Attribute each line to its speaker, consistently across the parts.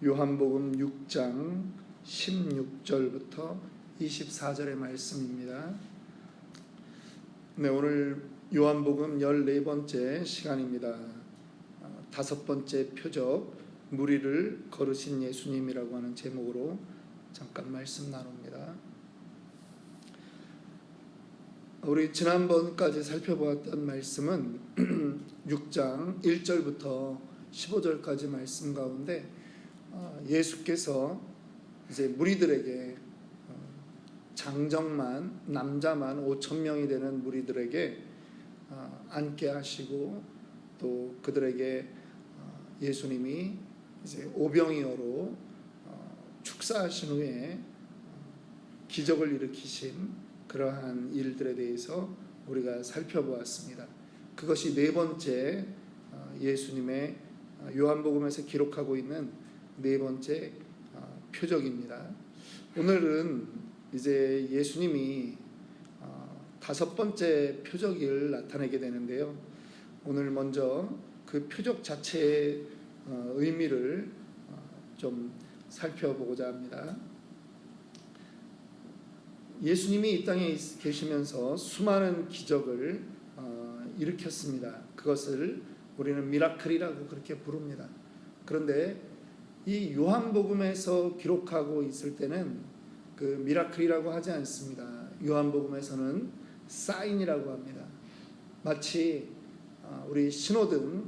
Speaker 1: 요한복음 6장 16절부터 24절의 말씀입니다. 네, 오늘 요한복음 14번째 시간입니다. 5번째 표적, 무리를 걸으신 예수님이라고 하는 제목으로 잠깐 말씀 나눕니다. 우리 지난번까지 살펴보았던 말씀은 6장 1절부터 15절까지 말씀 가운데 예수께서 이제 무리들에게 장정만 남자만 5,000명이 되는 무리들에게 앉게 하시고 또 그들에게 예수님이 이제 오병이어로 축사하신 후에 기적을 일으키신 그러한 일들에 대해서 우리가 살펴보았습니다. 그것이 네 번째 예수님의 요한복음에서 기록하고 있는 네 번째 표적입니다. 오늘은 이제 예수님이 5번째 표적을 나타내게 되는데요. 오늘 먼저 그 표적 자체의 의미를 좀 살펴보고자 합니다. 예수님이 이 땅에 계시면서 수많은 기적을 일으켰습니다. 그것을 우리는 미라클이라고 그렇게 부릅니다. 그런데 이 요한복음에서 기록하고 있을 때는 그 미라클이라고 하지 않습니다. 요한복음에서는 사인이라고 합니다. 마치 우리 신호등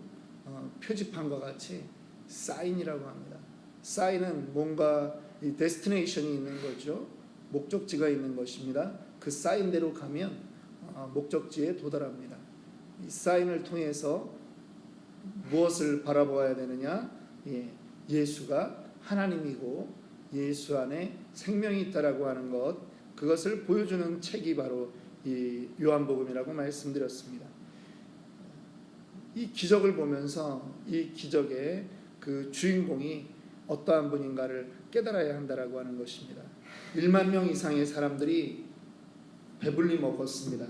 Speaker 1: 표지판과 같이 사인이라고 합니다. 사인은 뭔가 이 데스티네이션이 있는 거죠. 목적지가 있는 것입니다. 그 사인대로 가면 목적지에 도달합니다. 이 사인을 통해서 무엇을 바라보아야 되느냐? 예수가 하나님이고 예수 안에 생명이 있다라고 하는 것, 그것을 보여주는 책이 바로 이 요한복음이라고 말씀드렸습니다. 이 기적을 보면서 이 기적의 그 주인공이 어떠한 분인가를 깨달아야 한다라고 하는 것입니다. 1만 명 이상의 사람들이 배불리 먹었습니다.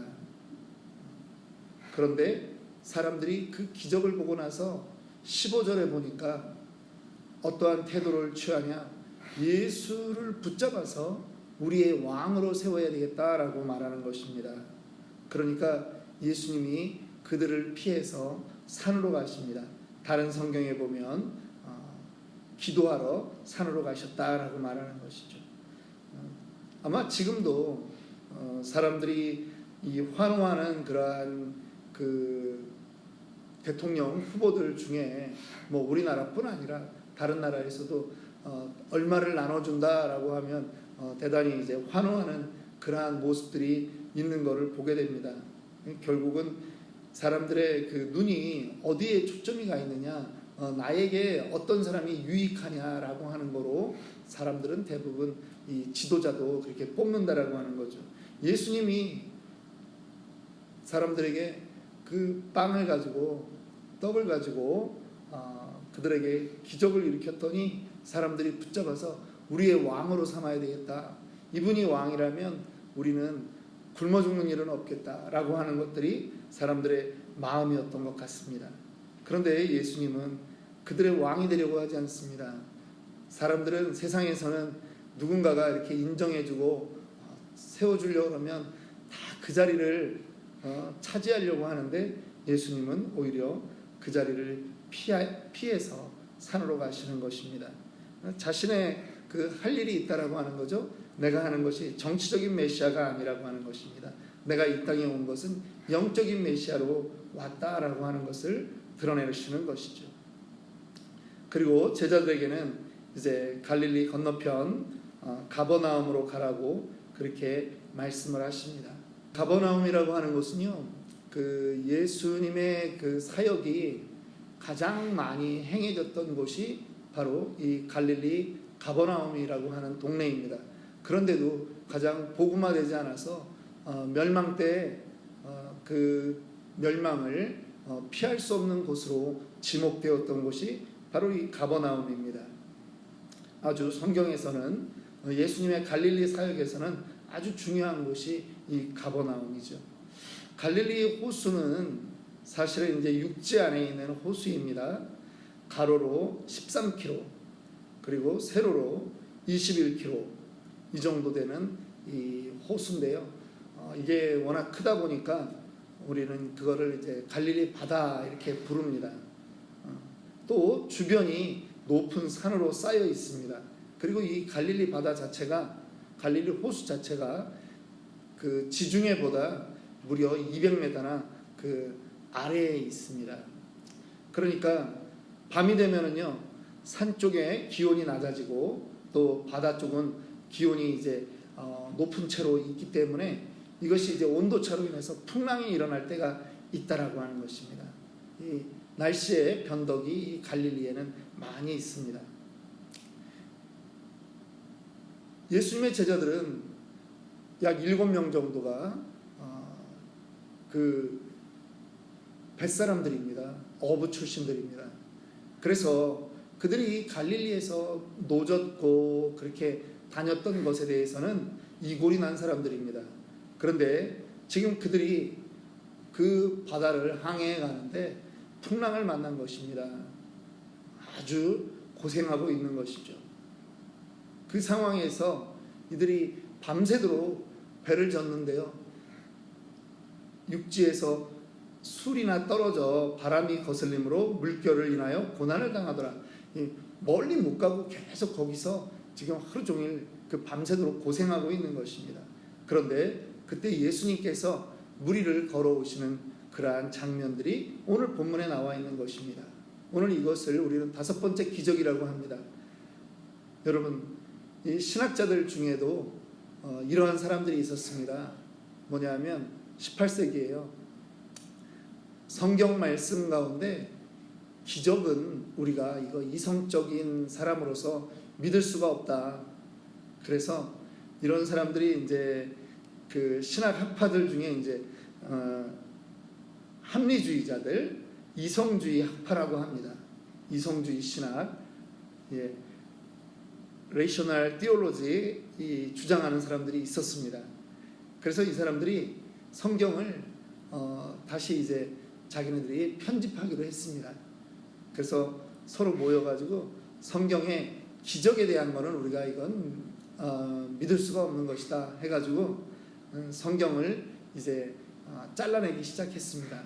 Speaker 1: 그런데 사람들이 그 기적을 보고 나서 15절에 보니까 어떠한 태도를 취하냐? 예수를 붙잡아서 우리의 왕으로 세워야 되겠다라고 말하는 것입니다. 그러니까 예수님이 그들을 피해서 산으로 가십니다. 다른 성경에 보면 기도하러 산으로 가셨다라고 말하는 것이죠. 아마 지금도 사람들이 이 환호하는 그러한 그 대통령 후보들 중에 뭐 우리나라뿐 아니라 다른 나라에서도 얼마를 나눠준다라고 하면 대단히 이제 환호하는 그러한 모습들이 있는 것을 보게 됩니다. 결국은 사람들의 그 눈이 어디에 초점이 가 있느냐, 나에게 어떤 사람이 유익하냐라고 하는 거로 사람들은 대부분 이 지도자도 그렇게 뽑는다라고 하는 거죠. 예수님이 사람들에게 그 빵을 가지고 떡을 가지고 그들에게 기적을 일으켰더니 사람들이 붙잡아서 우리의 왕으로 삼아야 되겠다. 이분이 왕이라면 우리는 굶어 죽는 일은 없겠다라고 하는 것들이 사람들의 마음이었던 것 같습니다. 그런데 예수님은 그들의 왕이 되려고 하지 않습니다. 사람들은 세상에서는 누군가가 이렇게 인정해주고 세워주려고 하면 다 그 자리를 차지하려고 하는데 예수님은 오히려 그 자리를 피해서 산으로 가시는 것입니다. 자신의 그 할 일이 있다라고 하는 거죠. 내가 하는 것이 정치적인 메시아가 아니라고 하는 것입니다. 내가 이 땅에 온 것은 영적인 메시아로 왔다라고 하는 것을 드러내시는 것이죠. 그리고 제자들에게는 이제 갈릴리 건너편 가버나움으로 가라고 그렇게 말씀을 하십니다. 가버나움이라고 하는 것은요, 그 예수님의 그 사역이 가장 많이 행해졌던 곳이 바로 이 갈릴리 가버나움이라고 하는 동네입니다. 그런데도 가장 복음화되지 않아서 멸망 때 그 멸망을 피할 수 없는 곳으로 지목되었던 곳이 바로 이 가버나움입니다. 아주 성경에서는 예수님의 갈릴리 사역에서는 아주 중요한 곳이 이 가버나움이죠. 갈릴리 호수는 사실은 이제 육지 안에 있는 호수입니다. 가로로 13km, 그리고 세로로 21km 이 정도 되는 이 호수인데요. 이게 워낙 크다 보니까 우리는 그거를 이제 갈릴리 바다 이렇게 부릅니다. 또 주변이 높은 산으로 쌓여 있습니다. 그리고 이 갈릴리 바다 자체가, 갈릴리 호수 자체가 그 지중해보다 무려 200m나 그 아래에 있습니다. 그러니까 밤이 되면은요, 산 쪽에 기온이 낮아지고 또 바다 쪽은 기온이 이제 높은 채로 있기 때문에 이것이 이제 온도차로 인해서 풍랑이 일어날 때가 있다라고 하는 것입니다. 이 날씨의 변덕이 이 갈릴리에는 많이 있습니다. 예수님의 제자들은 약 7명 정도가 그 뱃사람들입니다. 어부 출신들입니다. 그래서 그들이 갈릴리에서 노졌고 그렇게 다녔던 것에 대해서는 이골이 난 사람들입니다. 그런데 지금 그들이 그 바다를 항해해 가는데 풍랑을 만난 것입니다. 아주 고생하고 있는 것이죠. 그 상황에서 이들이 밤새도록 배를 젓는데요, 육지에서 술이나 떨어져 바람이 거슬림으로 물결을 인하여 고난을 당하더라. 멀리 못 가고 계속 거기서 지금 하루 종일 그 밤새도록 고생하고 있는 것입니다. 그런데 그때 예수님께서 물 위를 걸어오시는 그러한 장면들이 오늘 본문에 나와 있는 것입니다. 오늘 이것을 우리는 5번째 기적이라고 합니다. 여러분, 이 신학자들 중에도 이러한 사람들이 있었습니다. 뭐냐면 18세기에요. 성경 말씀 가운데 기적은 우리가 이거 이성적인 사람으로서 믿을 수가 없다. 그래서 이런 사람들이 이제 그 신학 학파들 중에 이제 합리주의자들, 이성주의 학파라고 합니다. 이성주의 신학, 레이셔널 티올로지 이 주장하는 사람들이 있었습니다. 그래서 이 사람들이 성경을 다시 이제 자기네들이 편집하기로 했습니다. 그래서 서로 모여가지고 성경의 기적에 대한 거는 우리가 이건 믿을 수가 없는 것이다 해가지고 성경을 이제 잘라내기 시작했습니다.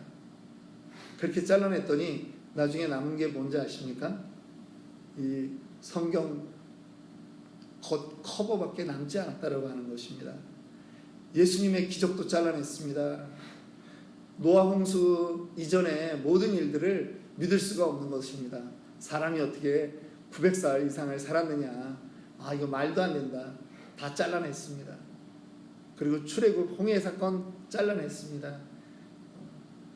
Speaker 1: 그렇게 잘라냈더니 나중에 남은 게 뭔지 아십니까? 이 성경 겉 커버밖에 남지 않았다라고 하는 것입니다. 예수님의 기적도 잘라냈습니다. 노아 홍수 이전의 모든 일들을 믿을 수가 없는 것입니다. 사람이 어떻게 900살 이상을 살았느냐, 이거 말도 안 된다. 다 잘라냈습니다. 그리고 출애굽 홍해 사건 잘라냈습니다.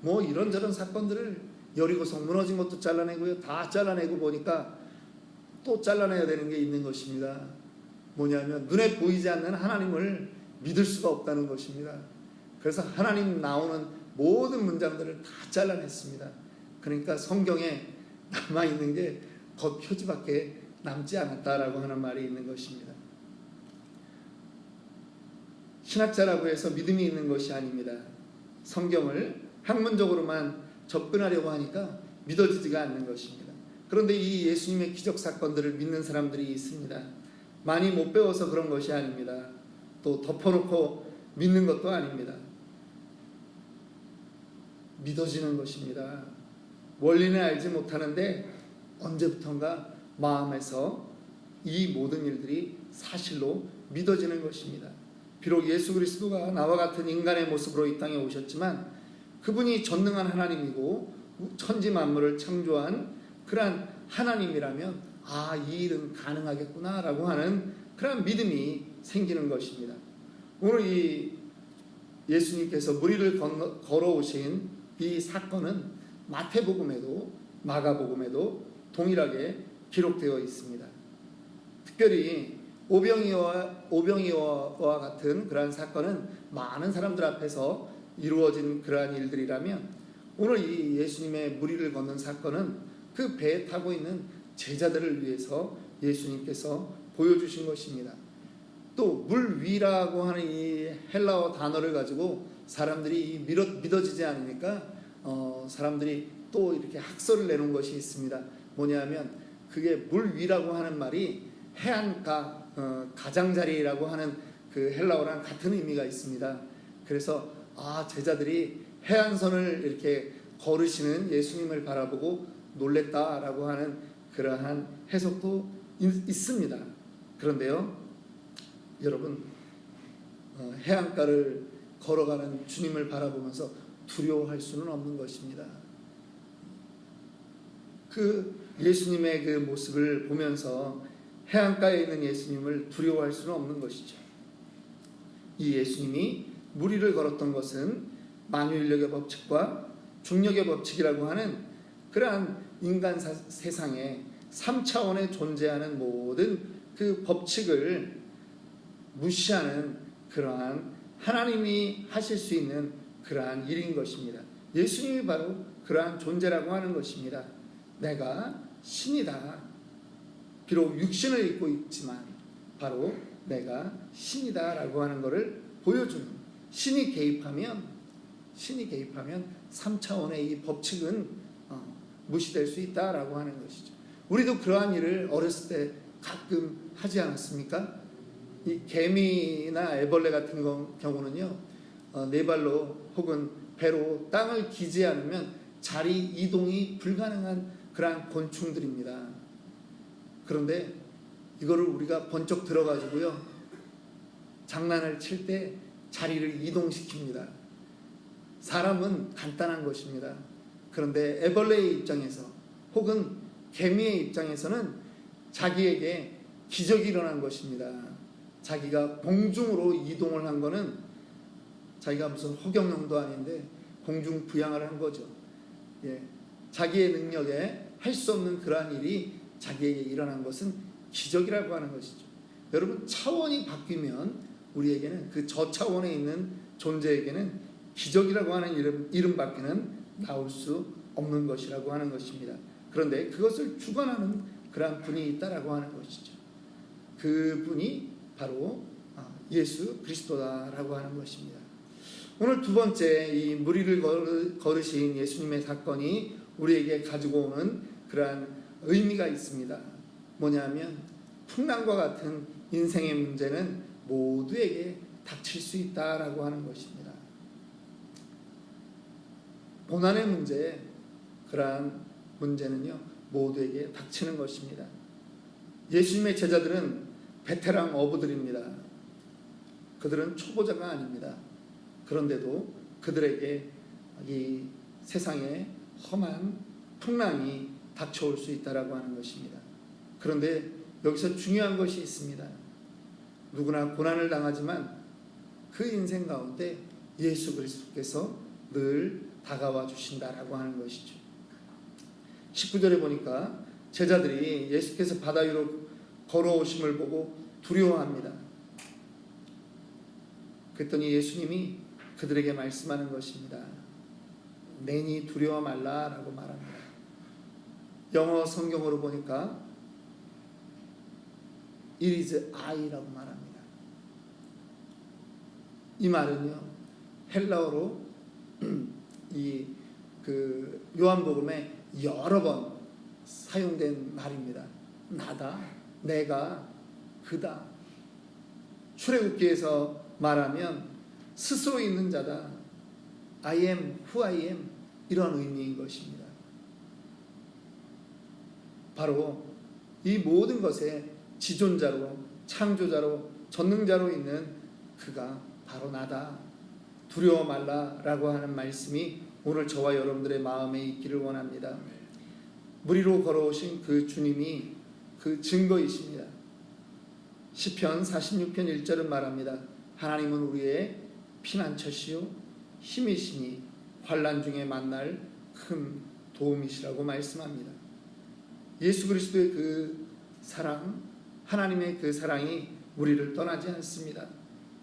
Speaker 1: 뭐 이런저런 사건들을, 여리고성 무너진 것도 잘라내고요, 다 잘라내고 보니까 또 잘라내야 되는 게 있는 것입니다. 뭐냐면 눈에 보이지 않는 하나님을 믿을 수가 없다는 것입니다. 그래서 하나님 나오는 모든 문장들을 다 잘라냈습니다. 그러니까 성경에 남아있는 게 겉 표지밖에 남지 않았다라고 하는 말이 있는 것입니다. 신학자라고 해서 믿음이 있는 것이 아닙니다. 성경을 학문적으로만 접근하려고 하니까 믿어지지가 않는 것입니다. 그런데 이 예수님의 기적 사건들을 믿는 사람들이 있습니다. 많이 못 배워서 그런 것이 아닙니다. 또 덮어놓고 믿는 것도 아닙니다. 믿어지는 것입니다. 원리는 알지 못하는데 언제부턴가 마음에서 이 모든 일들이 사실로 믿어지는 것입니다. 비록 예수 그리스도가 나와 같은 인간의 모습으로 이 땅에 오셨지만 그분이 전능한 하나님이고 천지 만물을 창조한 그러한 하나님이라면 이 일은 가능하겠구나 라고 하는 그런 믿음이 생기는 것입니다. 오늘 이 예수님께서 물 위를 걸어오신 이 사건은 마태복음에도 마가복음에도 동일하게 기록되어 있습니다. 특별히 오병이어와 같은 그러한 사건은 많은 사람들 앞에서 이루어진 그러한 일들이라면 오늘 이 예수님의 물 위를 걷는 사건은 그 배에 타고 있는 제자들을 위해서 예수님께서 보여주신 것입니다. 또 물 위라고 하는 이 헬라어 단어를 가지고 사람들이 믿어지지 않으니까 사람들이 또 이렇게 학설을 내놓은 것이 있습니다. 뭐냐면 그게 물 위라고 하는 말이 해안가, 가장자리라고 하는 그 헬라어랑 같은 의미가 있습니다. 그래서 제자들이 해안선을 이렇게 걸으시는 예수님을 바라보고 놀랬다라고 하는 그러한 해석도 있습니다. 그런데요, 여러분, 해안가를 걸어가는 주님을 바라보면서 두려워할 수는 없는 것입니다. 그 예수님의 그 모습을 보면서 해안가에 있는 예수님을 두려워할 수는 없는 것이죠. 이 예수님이 물 위를 걸었던 것은 만유인력의 법칙과 중력의 법칙이라고 하는 그러한 인간 세상에 3차원에 존재하는 모든 그 법칙을 무시하는 그러한 하나님이 하실 수 있는 그러한 일인 것입니다. 예수님이 바로 그러한 존재라고 하는 것입니다. 내가 신이다. 비록 육신을 입고 있지만 바로 내가 신이다 라고 하는 것을 보여주는, 신이 개입하면 3차원의 이 법칙은 무시될 수 있다라고 하는 것이죠. 우리도 그러한 일을 어렸을 때 가끔 하지 않았습니까? 이 개미나 애벌레 같은 경우는요, 네 발로 혹은 배로 땅을 기지 않으면 자리 이동이 불가능한 그러한 곤충들입니다. 그런데 이거를 우리가 번쩍 들어가지고요, 장난을 칠 때 자리를 이동시킵니다. 사람은 간단한 것입니다. 그런데 애벌레의 입장에서 혹은 개미의 입장에서는 자기에게 기적이 일어난 것입니다. 자기가 공중으로 이동을 한 거는 자기가 무슨 허경영도 아닌데 공중 부양을 한 거죠. 자기의 능력에 할 수 없는 그러한 일이 자기에게 일어난 것은 기적이라고 하는 것이죠. 여러분, 차원이 바뀌면 우리에게는, 그 저차원에 있는 존재에게는 기적이라고 하는 이름밖에는 나올 수 없는 것이라고 하는 것입니다. 그런데 그것을 주관하는 그러한 분이 있다라고 하는 것이죠. 그 분이 바로 예수 그리스도다라고 하는 것입니다. 오늘 두 번째, 이 물 위를 걸으신 예수님의 사건이 우리에게 가지고 오는 그러한 의미가 있습니다. 뭐냐면 풍랑과 같은 인생의 문제는 모두에게 닥칠 수 있다라고 하는 것입니다. 고난의 문제, 그러한 문제는요, 모두에게 닥치는 것입니다. 예수님의 제자들은 베테랑 어부들입니다. 그들은 초보자가 아닙니다. 그런데도 그들에게 이 세상에 험한 풍랑이 닥쳐올 수 있다라고 하는 것입니다. 그런데 여기서 중요한 것이 있습니다. 누구나 고난을 당하지만 그 인생 가운데 예수 그리스도께서 늘 다가와 주신다라고 하는 것이죠. 19절에 보니까 제자들이 예수께서 바다 위로 걸어오심을 보고 두려워합니다. 그랬더니 예수님이 그들에게 말씀하는 것입니다. 내니 두려워 말라라고 말합니다. 영어 성경으로 보니까 It is I라고 말합니다. 이 말은요, 헬라어로 이 그 요한복음에 여러 번 사용된 말입니다. 나다, 내가, 그다. 출애굽기에서 말하면 스스로 있는 자다. I am who I am, 이런 의미인 것입니다. 바로 이 모든 것에 지존자로, 창조자로, 전능자로 있는 그가 바로 나다. 두려워 말라라고 하는 말씀이 오늘 저와 여러분들의 마음에 있기를 원합니다. 물 위로 걸어오신 그 주님이 그 증거이십니다. 시편 46편 1절은 말합니다. 하나님은 우리의 피난처시요 힘이시니 환난 중에 만날 큰 도움이시라고 말씀합니다. 예수 그리스도의 그 사랑, 하나님의 그 사랑이 우리를 떠나지 않습니다.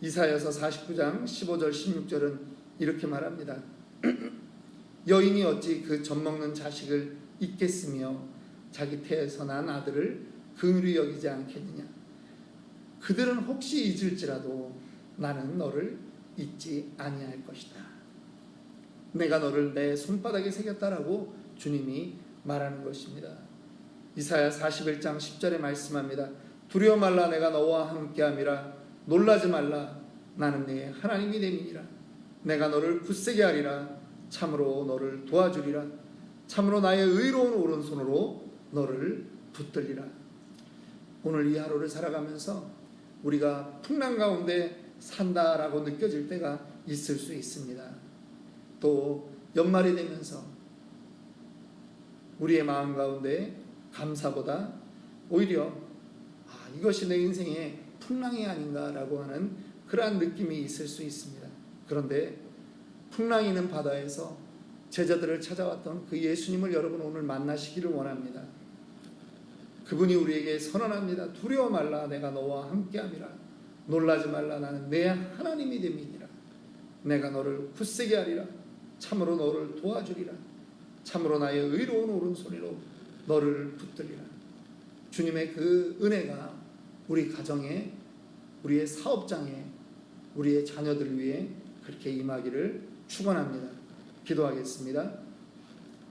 Speaker 1: 이사야서 49장 15절 16절은 이렇게 말합니다. 여인이 어찌 그 젖먹는 자식을 잊겠으며 자기 태에서 난 아들을 긍휼히 여기지 않겠느냐. 그들은 혹시 잊을지라도 나는 너를 잊지 아니할 것이다. 내가 너를 내 손바닥에 새겼다라고 주님이 말하는 것입니다. 이사야 41장 10절에 말씀합니다. 두려워 말라 내가 너와 함께함이라. 놀라지 말라 나는 네 하나님이 됨이니라. 내가 너를 굳세게 하리라. 참으로 너를 도와주리라. 참으로 나의 의로운 오른손으로 너를 붙들리라. 오늘 이 하루를 살아가면서 우리가 풍랑 가운데 산다라고 느껴질 때가 있을 수 있습니다. 또 연말이 되면서 우리의 마음 가운데 감사보다 오히려 이것이 내 인생의 풍랑이 아닌가라고 하는 그러한 느낌이 있을 수 있습니다. 그런데 풍랑이 있는 바다에서 제자들을 찾아왔던 그 예수님을 여러분 오늘 만나시기를 원합니다. 그분이 우리에게 선언합니다. 두려워 말라 내가 너와 함께함이라. 놀라지 말라 나는 내 하나님이 됨이니라. 내가 너를 굳세게 하리라. 참으로 너를 도와주리라. 참으로 나의 의로운 오른손으로 너를 붙들리라. 주님의 그 은혜가 우리 가정에, 우리의 사업장에, 우리의 자녀들 위해 그렇게 임하기를 축원합니다. 기도하겠습니다.